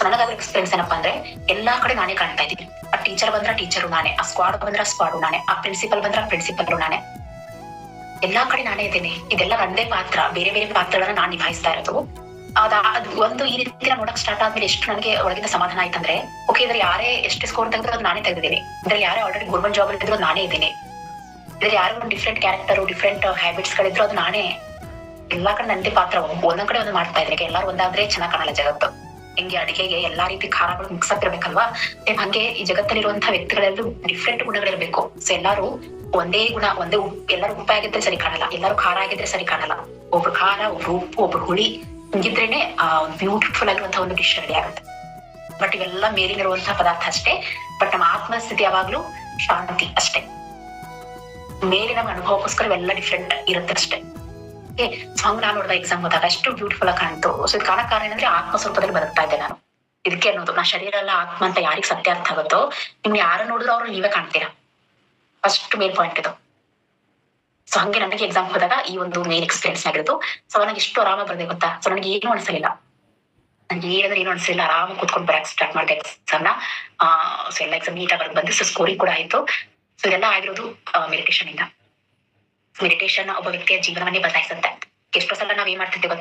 ನನಗಾದ್ರೆ experience ಏನಪ್ಪಾ ಅಂದ್ರೆ ಎಲ್ಲಾ ಕಡೆ ನಾನೇ ಕಾಣ್ತಾ ಇದ್ದೀನಿ. ಆ ಟೀಚರ್ ಬಂದ್ರ ಟೀಚರು ನಾನೇ, ಆ ಸ್ಕ್ವಾಡ್ ಬಂದ್ರ ಸ್ಕ್ವಾಡು ನಾನೇ, ಆ ಪ್ರಿನ್ಸಿಪಲ್ ಬಂದ್ರ ಪ್ರಿನ್ಸಿಪಲ್ ನಾನೇ, ಎಲ್ಲಾ ಕಡೆ ನಾನೇ ಇದ್ದೀನಿ. ಇದೆಲ್ಲ ನಂದೇ ಪಾತ್ರ, ಬೇರೆ ಬೇರೆ ಪಾತ್ರಗಳನ್ನ ನಾನ್ ನಿಭಾಯಿಸ್ತಾ ಇರೋದು. ಅದು ಒಂದು ಈ ರೀತಿ ನೋಡಕ್ ಸ್ಟಾರ್ಟ್ ಆದ್ಮೇಲೆ ಎಷ್ಟು ನನಗೆ ಒಳಗಿಂದ ಸಮಾಧಾನ ಆಯ್ತಂದ್ರೆ, ಓಕೆ ಇದ್ರೆ ಯಾರೇ ಎಷ್ಟು ಸ್ಕೋರ್ ತೆಗೆದ್ರು ಅದು ನಾನೇ ತೆಗೆದಿದ್ದೀನಿ, ಇದ್ರಲ್ಲಿ ಯಾರೇ ಆಲ್ರೆಡಿ ಗೌರ್ಮೆಂಟ್ ಜಾಬ್ ಇದ್ರು ಅದು ನಾನೇ ಇದ್ದೀನಿ, ಇದ್ರಲ್ಲಿ ಯಾರು ಒಂದು ಡಿಫ್ರೆಂಟ್ ಕ್ಯಾರೆಕ್ಟರ್ ಡಿಫ್ರೆಂಟ್ ಹ್ಯಾಬಿಟ್ಸ್ ಗಳಿದ್ರು ಅದು ನಾನೇ. ಎಲ್ಲಾ ಕಡೆ ನಂದೇ ಪಾತ್ರ, ಒಂದೊಂದ್ ಕಡೆ ಒಂದು ಮಾಡ್ತಾ ಇದ್ರೆ ಎಲ್ಲಾರು ಒಂದಾದ್ರೆ ಚೆನ್ನಾಗ್ ಕಾಣಲ್ಲ ಜಗತ್ತು. ಹಿಂಗೆ ಅಡಿಗೆಗೆ ಎಲ್ಲಾ ರೀತಿ ಖಾರಗಳು ಮಿಕ್ಸ್ ಆಗಿರ್ಬೇಕಲ್ವಾ, ಹಂಗೆ ಈ ಜಗತ್ತಲ್ಲಿರುವಂತಹ ವ್ಯಕ್ತಿಗಳೆಲ್ಲರೂ ಡಿಫ್ರೆಂಟ್ ಗುಣಗಳಿರ್ಬೇಕು. ಸೊ ಎಲ್ಲಾರು ಒಂದೇ ಗುಣ, ಒಂದೇ ಎಲ್ಲರೂ ಉಪ್ಪ ಆಗಿದ್ರೆ ಸರಿ ಕಾಣಲ್ಲ, ಎಲ್ಲರೂ ಖಾರ ಆಗಿದ್ರೆ ಸರಿ ಕಾಣಲ್ಲ. ಒಬ್ರು ಖಾರ, ಒಬ್ರು ಉಪ್ಪು, ಒಬ್ರು ಹುಳಿ ಹಿಂಗಿದ್ರೇನೆ ಬ್ಯೂಟಿಫುಲ್ ಆಗಿರುವಂತಹ ಒಂದು ಡಿಶ್ ರೆಡಿ ಆಗುತ್ತೆ. ಬಟ್ ಇವೆಲ್ಲ ಮೇಲಿರುವಂತಹ ಪದಾರ್ಥ ಅಷ್ಟೇ, ಬಟ್ ನಮ್ಮ ಆತ್ಮಸ್ಥಿತಿ ಯಾವಾಗ್ಲೂ ಶಾಂತಿ ಅಷ್ಟೇ. ಮೇಲೆ ನಮ್ಮ ಅನುಭವಕ್ಕೋಸ್ಕರ ಇವೆಲ್ಲ ಡಿಫ್ರೆಂಟ್ ಇರುತ್ತೆ ಅಷ್ಟೇ. ಸಾಂಗ್ ನಾನು ನೋಡಿದ ಎಕ್ಸಾಮ್ ಹೋದಾಗ ಅಷ್ಟು ಬ್ಯೂಟಿಫುಲ್ ಆಗಿ ಕಾಣ್ತು. ಸೊ ಇದು ಕಾರಣ ಏನಂದ್ರೆ ಆತ್ಮ ಸ್ವರೂಪದಲ್ಲಿ ಬದುಕ್ತಾ ಇದ್ದೆ ನಾನು. ಇದಕ್ಕೆ ಅನ್ನೋದು ನಾ ಶರೀರ ಎಲ್ಲ ಆತ್ಮ ಅಂತ ಯಾರಿಗ್ ಸತ್ಯ ಅರ್ಥ ಆಗುತ್ತೋ, ನಿಮ್ಗೆ ಯಾರು ನೋಡಿದ್ರು ಅವ್ರು ನೀವೇ ಕಾಣ್ತೀರಾ. ಫಸ್ಟ್ ಮೇನ್ ಪಾಯಿಂಟ್ ಇದು. ಸೊ ಹಂಗೆ ನನಗೆ ಎಕ್ಸಾಮ್ ಹೋದಾಗ ಈ ಒಂದು ಮೇನ್ ಎಕ್ಸ್ಪೀರಿಯನ್ಸ್ ಆಗಿರೋದು. ಸೊ ನನಗೆ ಎಷ್ಟು ಆರಾಮ ಬರ್ದೆ ಗೊತ್ತಾ. ಸೊ ನನಗೆ ಏನು ಅನ್ಸಲಿಲ್ಲ, ನನ್ಗೆ ಏನು ಅನ್ಸಲಿಲ್ಲ, ಆರಾಮ ಕೂತ್ಕೊಂಡು ಬರಕ್ ಸ್ಟಾರ್ಟ್ ಮಾಡಿದೆ ಎಕ್ಸಾಮ್ ನ. ಸೊ ಎಲ್ಲ ಎಕ್ಸಾಮ್ ನೀಟಾಗಿ ಬಂದು ಸೊ ಸ್ಕೋರಿಂಗ್ ಕೂಡ ಆಯ್ತು. ಸೊ ಇದೆಲ್ಲ ಆಗಿರೋದು ಮೆಡಿಟೇಷನ್ ಇಂದ. ಮೆಡಿಟೇಷನ್ ಒಬ್ಬ ವ್ಯಕ್ತಿಯ ಜೀವನವನ್ನೇ ಬದಲಾಯಿಸುತ್ತೆ. ಎಷ್ಟೋ ಸಲ ನಾವ್ ಏನ್ ಮಾಡ್ತಿದ್ದೇವೆ